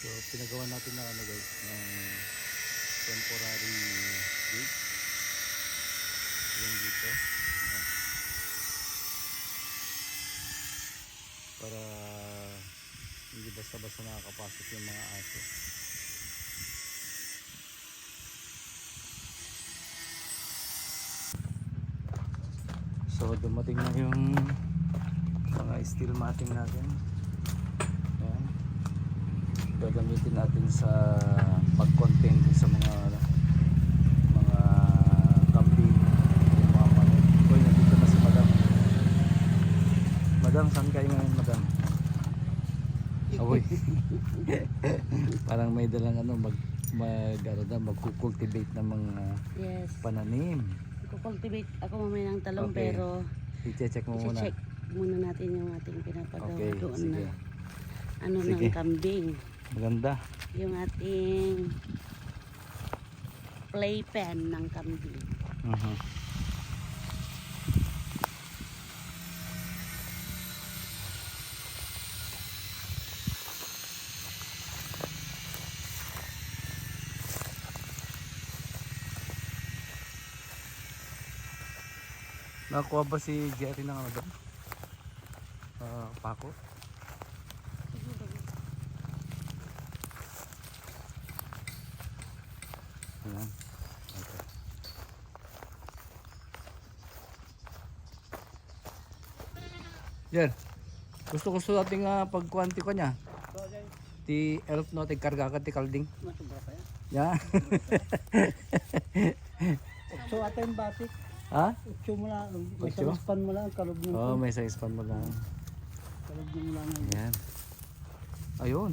So pinagawa natin na ano guys ng temporary gate yung dito. Ayan. Para hindi basta-basta nakakapasok yung mga aso. So dumating na yung mga steel matting natin. Ayan. Gagamitin natin sa pag-contain sa mga kambing, yung mga manok. Uy, nandito na si madam. Madam, saan kayo ngayon madam? Awoy. Parang may dalang ano magkukultivate ng mga Yes. pananim. Kukultivate ako mamaya ng talong Okay. pero I-check mo muna. i-check muna natin yung ating pinapagawa Okay, doon sige. na ano Sige. ng kambing. Maganda. Yung ating playpen ng kambing. Nakakuha ba si Jerry ng ano doon? Pako? Ayan. Okay. Jer, gusto nating pagkuhanti ko niya. Ti elf no, ti karga ka ti kalding. Matubra pa yan? Ya. So atin batik, Ha? utso mo lang, may Utso? span mo lang, kalog mo Oh, may size pan mo lang. kalog mo lang. Ayan. Ayun.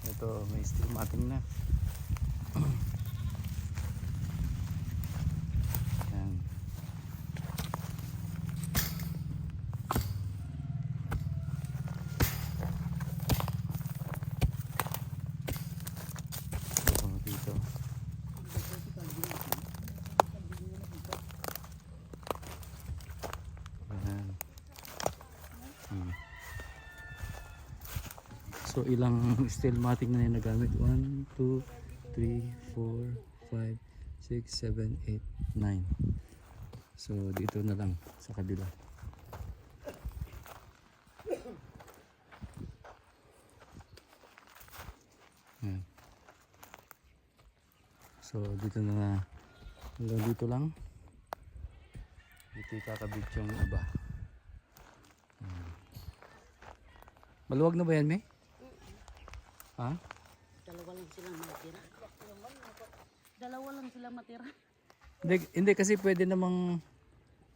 Ito, may steel matting na. Ayan. So, dito. Ayan. So ilang steel matting na yung nagamit? 1, 2, 3, 4, 5, 6, 7, 8, 9. So dito na lang sa kabila. Ayan. So dito na hanggang dito lang. Dito ikakabit yung iba. Maluwag na ba yan, May? Ha? Dalawa lang sila matira. Dalawa lang sila matira. Hindi kasi pwede namang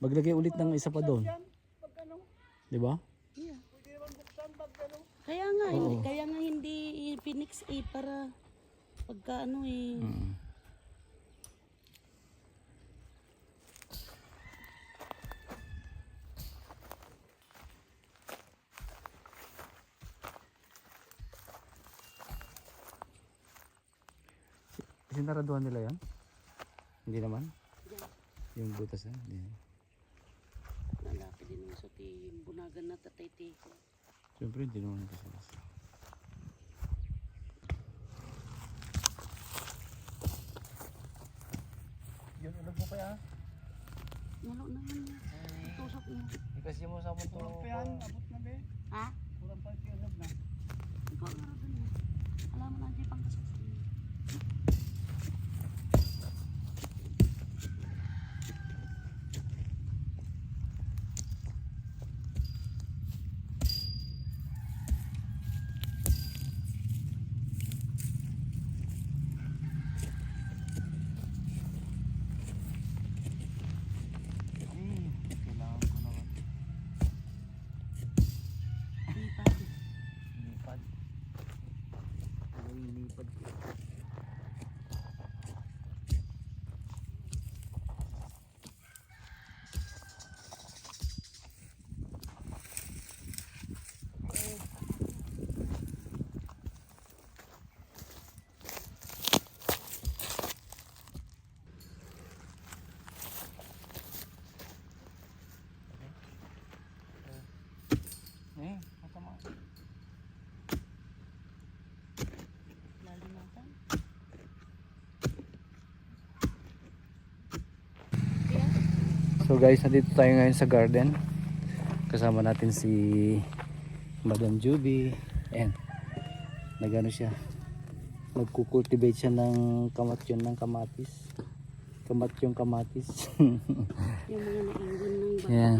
maglagay ulit ng isa pa doon. Di ba? Yeah. Kaya nga hindi i-phoenix para pagka ano Mm. Sinaraduhan nila yan? Hindi naman? Yung butas yan? Hindi. lalapit din mo sa bunagan na tatay tiko. Siyempre hindi naman kasi. Yun, ulog mo pa yan. Nalo naman niya. Tusok mo. Kasi mo sa mo Ulog pa yan, abot na be. Ha? Kurang pa yung ulog na. Ikaw nga rin. Alam mo na di pang kasas. Kailangan ko naman. Lipad. Lipad. Ano yung lipad ko? So guys, nandito tayo ngayon sa garden. Kasama natin si Madam Juby. Ayan. Nagano siya. Nagkukultivate siya ng kamatyon ng kamatis. Kamatyong kamatis. Yung mga naiwan ng bata. Ayan.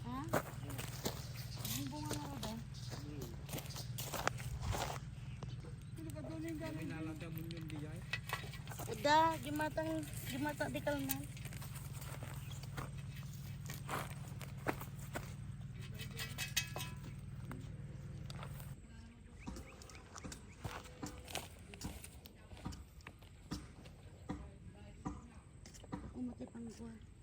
Ha? Ang bunga nga ba? Uda, gimata di kalman. Umati pang kuha.